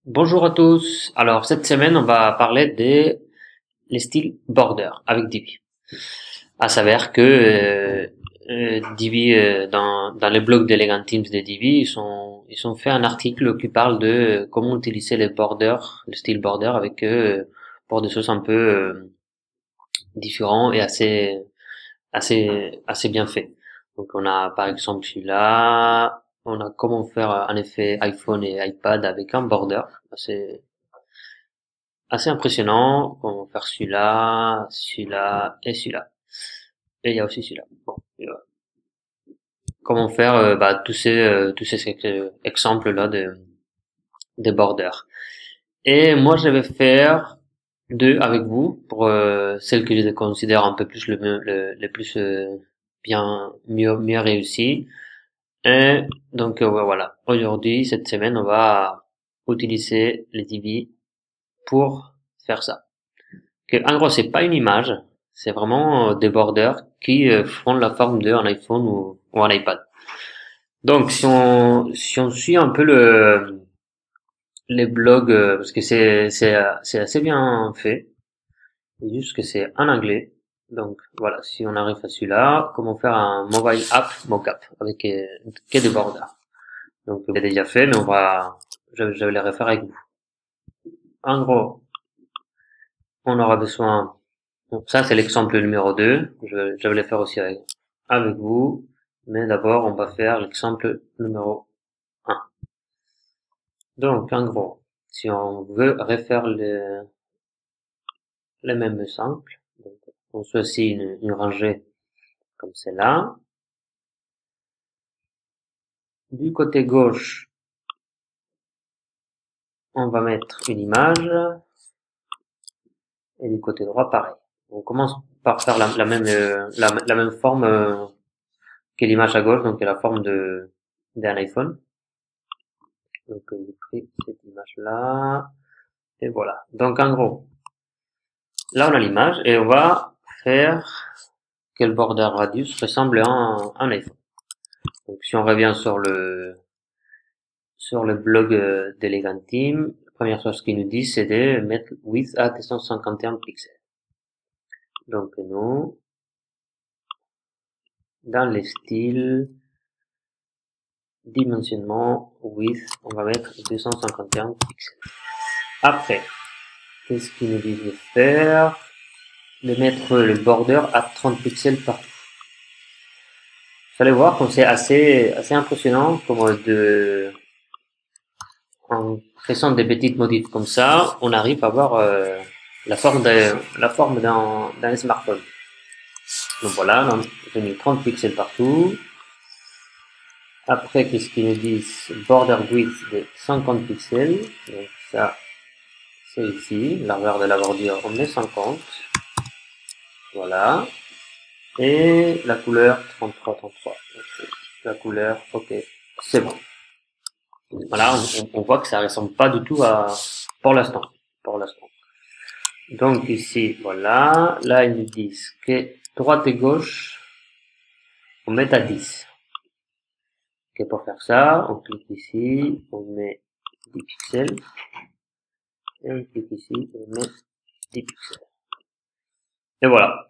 Bonjour à tous. Alors cette semaine, on va parler des les styles border avec Divi. À savoir que Divi dans les blogs d'Elegant Teams de Divi, ils ont fait un article qui parle de comment utiliser les borders, le style border avec pour des choses un peu différents et assez bien fait. Donc on a par exemple celui-là, on a comment faire un effet iPhone et iPad avec un border. Assez impressionnant. On va faire celui-là, celui-là et celui-là. Et il y a aussi celui-là. Bon, et voilà. Comment faire tous ces exemples là des borders. Et moi je vais faire deux avec vous pour celles que je considère un peu plus les plus mieux réussi. Et donc ouais, voilà. Aujourd'hui, cette semaine, on va utiliser les Divi pour faire ça. En gros, c'est pas une image, c'est vraiment des borders qui font la forme d'un iPhone ou un iPad. Donc, si on suit un peu les blogs, parce que c'est assez bien fait, c'est juste que c'est en anglais. Donc, voilà, si on arrive à celui-là, comment faire un mobile app mockup avec que des borders. Donc, c'est déjà fait, mais je vais les refaire avec vous. En gros, on aura besoin. Donc ça, c'est l'exemple numéro 2. Je vais le faire aussi avec vous. Mais d'abord, on va faire l'exemple numéro 1. Donc, en gros, si on veut refaire les mêmes exemples, donc, on choisit une rangée comme celle-là. Du côté gauche, on va mettre une image. Et du côté droit, pareil. On commence par faire la même forme que l'image à gauche, donc la forme d'un iPhone. Donc j'ai pris cette image-là, et voilà. Donc en gros, là on a l'image, et on va faire que le border radius ressemble à un iPhone. Donc si on revient sur le blog d'Elegant Team, la première chose qu'ils nous disent, c'est de mettre width à 251 pixels. Donc nous, dans les styles, dimensionnement, width, on va mettre 251 pixels. Après, qu'est-ce qu'ils nous disent de faire? De mettre le border à 30 pixels partout. Vous allez voir comme c'est assez impressionnant, en faisant des petites modifs comme ça, on arrive à avoir la forme d'un smartphone. Donc voilà, j'ai mis 30 pixels partout. Après, qu'est-ce qu'ils nous disent? Border width de 50 pixels. Donc ça, c'est ici. Largeur de la bordure, on met 50. Voilà. Et la couleur 33. Okay. La couleur, ok, c'est bon. Voilà, on voit que ça ressemble pas du tout pour l'instant. Donc ici, voilà. Là, ils nous disent que droite et gauche, on met à 10. Ok, pour faire ça, on clique ici, on met 10 pixels. Et on clique ici, on met 10 pixels. Et voilà.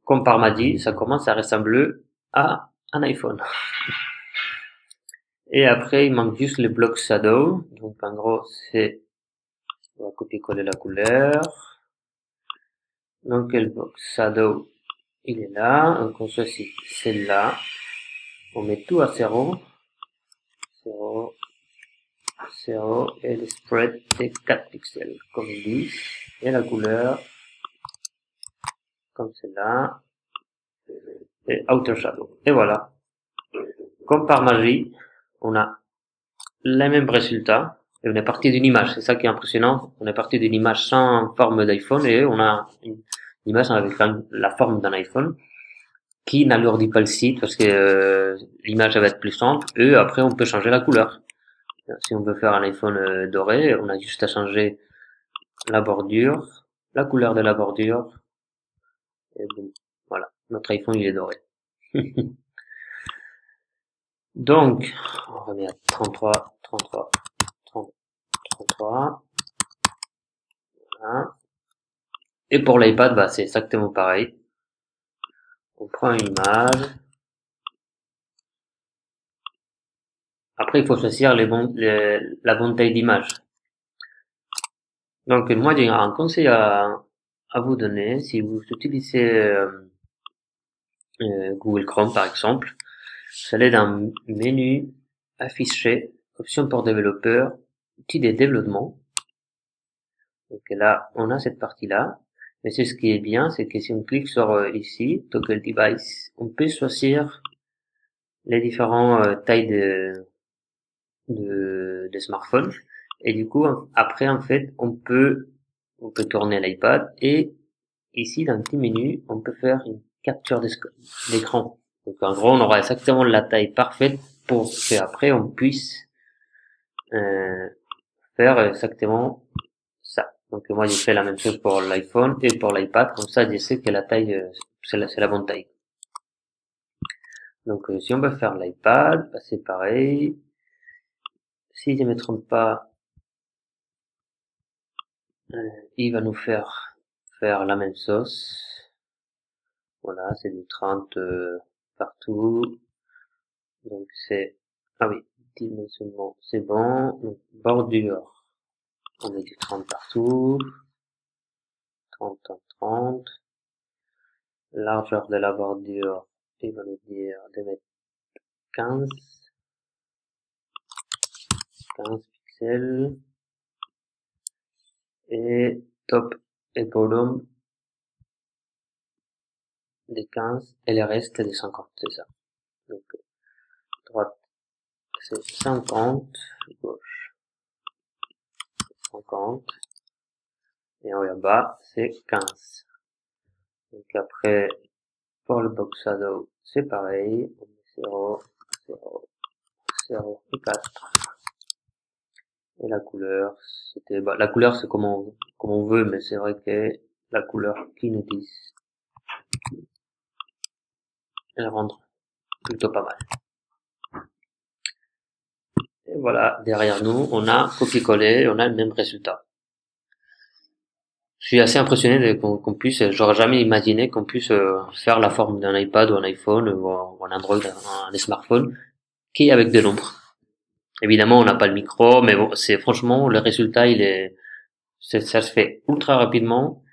Comme par m'a dit, ça commence à ressembler à un iPhone. Et après, il manque juste le bloc shadow. Donc, en gros, on va copier-coller la couleur. Donc, le bloc shadow, il est là. Donc, on choisit celle-là. On met tout à 0. 0. Et le spread, c'est 4 pixels, comme ils disent. Et la couleur, comme celle-là. Et outer shadow. Et voilà. Comme par magie, on a les mêmes résultats. Et on est parti d'une image, c'est ça qui est impressionnant. On est parti d'une image sans forme d'iPhone et on a une image avec la forme d'un iPhone qui n'alourdit pas le site parce que l'image va être plus simple. Et après, on peut changer la couleur. Si on veut faire un iPhone doré, on a juste à changer la bordure, la couleur de la bordure. Et bon, voilà, notre iPhone il est doré. Donc, on remet à 33, 3. Voilà. Et pour l'iPad, bah, c'est exactement pareil. On prend une image. Après, il faut choisir la bonne taille d'image. Donc, moi, j'ai un conseil à vous donner. Si vous utilisez Google Chrome, par exemple, vous allez dans menu, afficher, options pour développeur, outils de développement. Donc là, on a cette partie-là. Mais c'est ce qui est bien, c'est que si on clique sur ici, Toggle Device, on peut choisir les différents tailles de smartphone. Et du coup, après, en fait, on peut tourner l'iPad et ici, dans le petit menu, on peut faire une capture d'écran. Donc, en gros, on aura exactement la taille parfaite pour qu'après, on puisse euh, faire exactement ça. Donc, moi, j'ai fait la même chose pour l'iPhone et pour l'iPad. Comme ça, je sais que la taille, c'est la bonne taille. Donc, si on veut faire l'iPad, bah, c'est pareil. Si je ne me trompe pas, il va nous faire la même sauce. Voilà, c'est du 30 partout. Donc c'est, ah oui, dimensionnement, c'est bon. Donc, bordure, on met du 30 partout. 30 en 30. Largeur de la bordure, il va nous dire de mettre 15. 15 pixels. Et top et bottom des 15 et le reste des 50, c'est ça. Donc, droite, c'est 50, gauche, 50, et en bas, c'est 15. Donc après, pour le box shadow, c'est pareil, on met 0, 0, 0 et 4. Et la couleur, c'était, bah, la couleur c'est comme on veut, mais c'est vrai que la couleur qui nous dit, elle rentre plutôt pas mal. Et voilà, derrière nous, on a copié-collé, on a le même résultat. Je suis assez impressionné qu'on puisse, j'aurais jamais imaginé qu'on puisse faire la forme d'un iPad ou un iPhone ou un Android, un smartphone, qui est avec de l'ombre. Évidemment, on n'a pas le micro, mais bon, c'est franchement le résultat, ça se fait ultra rapidement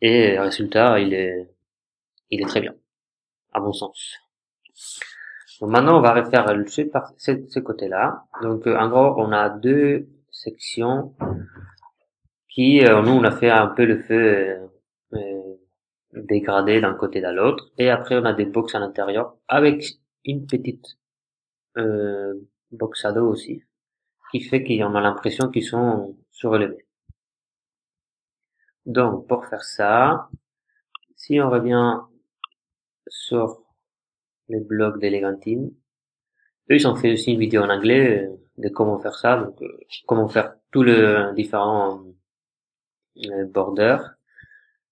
et le résultat, il est très bien, à mon sens. Donc maintenant, on va refaire ce côté-là. Donc en gros, on a deux sections qui, nous, on a fait un peu le feu dégradé d'un côté à l'autre, et après on a des box à l'intérieur avec une petite box à dos aussi, qui fait qu'on a l'impression qu'ils sont surélevés. Donc pour faire ça, si on revient sur les blogs d'Elegantine, eux ils ont fait aussi une vidéo en anglais de comment faire ça, donc comment faire tous les différents borders.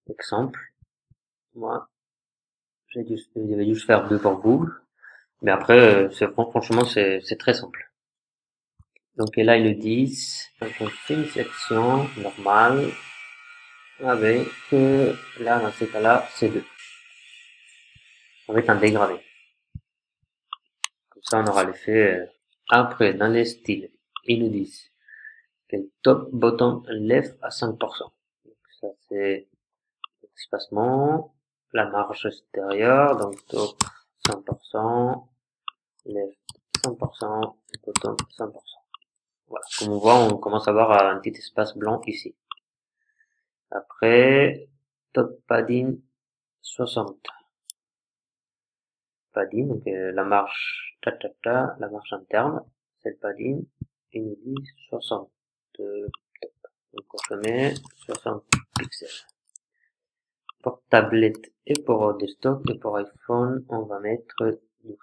Exemple, moi je vais juste faire deux pour vous, mais après franchement c'est très simple. Donc et là ils nous disent, donc on fait une section normale avec là dans ce cas-là c'est 2 avec un dégradé. Comme ça on aura l'effet. Après dans les styles ils nous disent que le top bottom left à 5%. Donc ça c'est l'espacement, la marge extérieure, donc top 100%, left 100%, bottom 100%. Voilà, comme on voit, on commence à avoir un petit espace blanc ici. Après, top padding 60. Padding, donc la marge, la marge interne, c'est le padding, il nous dit 60. Donc on met 60 pixels. Pour tablette et pour desktop et pour iPhone, on va mettre 12%.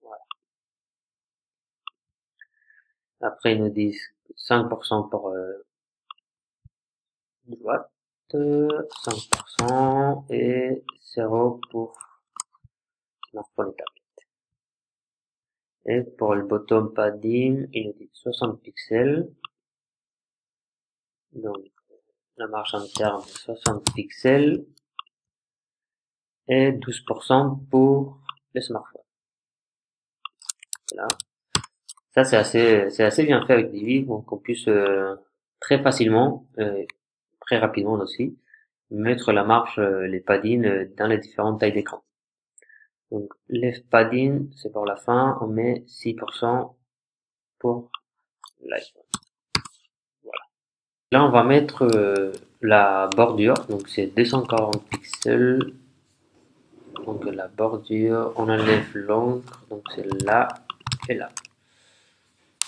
Voilà. Après, ils nous disent 5% pour droite, 5% et 0 pour smartphone et tablette. Et pour le bottom padding, il nous dit 60 pixels. Donc, la marge interne, 60 pixels. Et 12% pour le smartphone. Voilà. Ça, c'est assez bien fait avec Divi, donc qu'on puisse très facilement, très rapidement aussi, mettre la marge, les paddings dans les différentes tailles d'écran. Donc, les paddings, c'est pour la fin, on met 6% pour l'iPhone. Voilà. Là, on va mettre la bordure, donc c'est 240 pixels. Donc la bordure, on enlève l'encre, donc c'est là et là.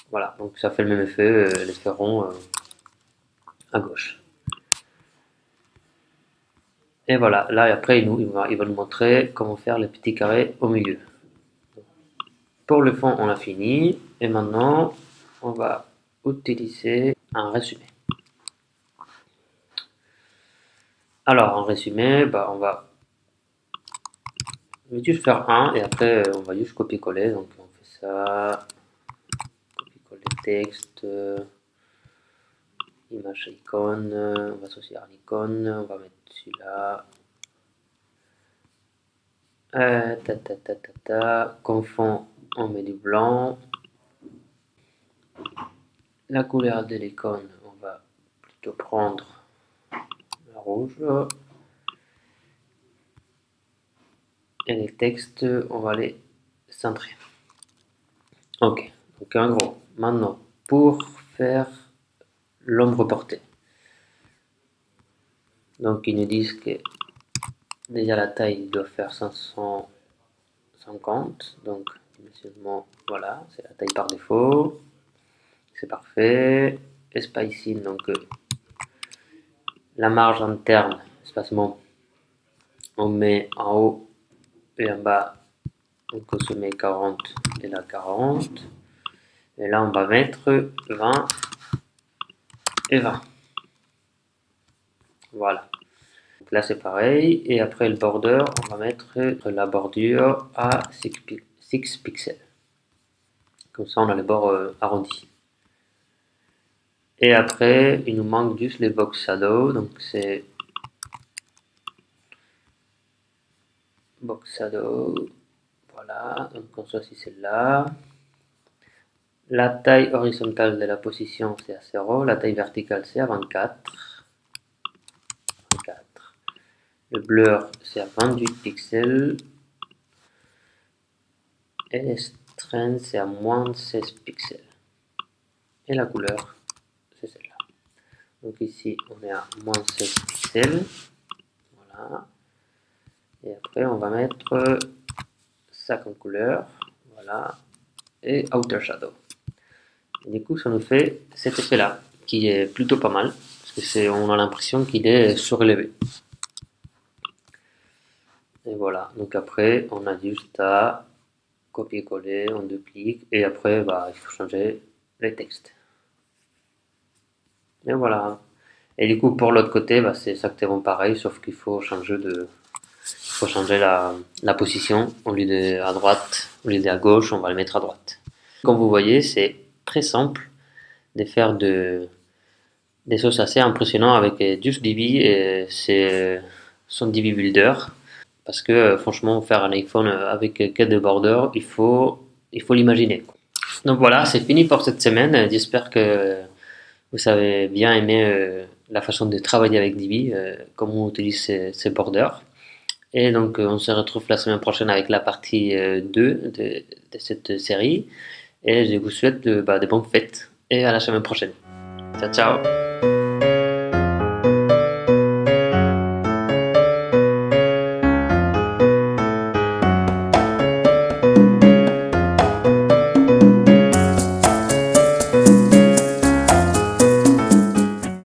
Voilà, donc ça fait le même effet, l'effet rond à gauche. Et voilà, là après il va nous montrer comment faire les petits carrés au milieu. Pour le fond, on a fini. Et maintenant, on va utiliser un résumé. Alors, en résumé, bah, on va juste faire un et après on va juste copier-coller. Donc on fait ça, copier-coller texte, image icône, on va associer à l'icône, on va mettre celui-là. Comme fond, on met du blanc. La couleur de l'icône, on va plutôt prendre la rouge. Et les textes, on va les centrer. Ok, donc en gros, maintenant, pour faire l'ombre portée. Donc ils nous disent que déjà la taille doit faire 550. Donc dimensionnement, voilà, c'est la taille par défaut. C'est parfait. Spacing, donc la marge interne, espacement, on met en haut et en bas. Donc on se met 40 et là 40. Et là on va mettre 20 et 20. Voilà. Donc là c'est pareil. Et après le border, on va mettre la bordure à 6 pixels. Comme ça on a les bords arrondis. Et après il nous manque juste les box shadow. Donc c'est box shadow. Voilà. Donc on choisit celle-là. La taille horizontale de la position c'est à 0. La taille verticale c'est à 24. Le blur c'est à 28 pixels. Et les strength c'est à moins 16 pixels. Et la couleur c'est celle-là. Donc ici on est à moins 16 pixels. Voilà. Et après on va mettre ça comme couleur. Voilà. Et outer shadow. Et du coup ça nous fait cet effet là qui est plutôt pas mal. Parce que on a l'impression qu'il est surélevé. Et voilà, donc après on a juste à copier-coller, on duplique et après bah, il faut changer les textes. Et voilà. Et du coup pour l'autre côté bah, c'est exactement pareil sauf qu'il faut changer la position. Au lieu de à droite, au lieu de à gauche, on va le mettre à droite. Comme vous voyez, c'est très simple de faire des choses assez impressionnantes avec juste Divi et son Divi Builder. Parce que franchement, faire un iPhone avec que de border, il faut l'imaginer. Donc voilà, c'est fini pour cette semaine. J'espère que vous avez bien aimé la façon de travailler avec Divi, comment on utilise ces borders. Et donc on se retrouve la semaine prochaine avec la partie 2 de cette série. Et je vous souhaite de bonnes fêtes et à la semaine prochaine. Ciao ciao.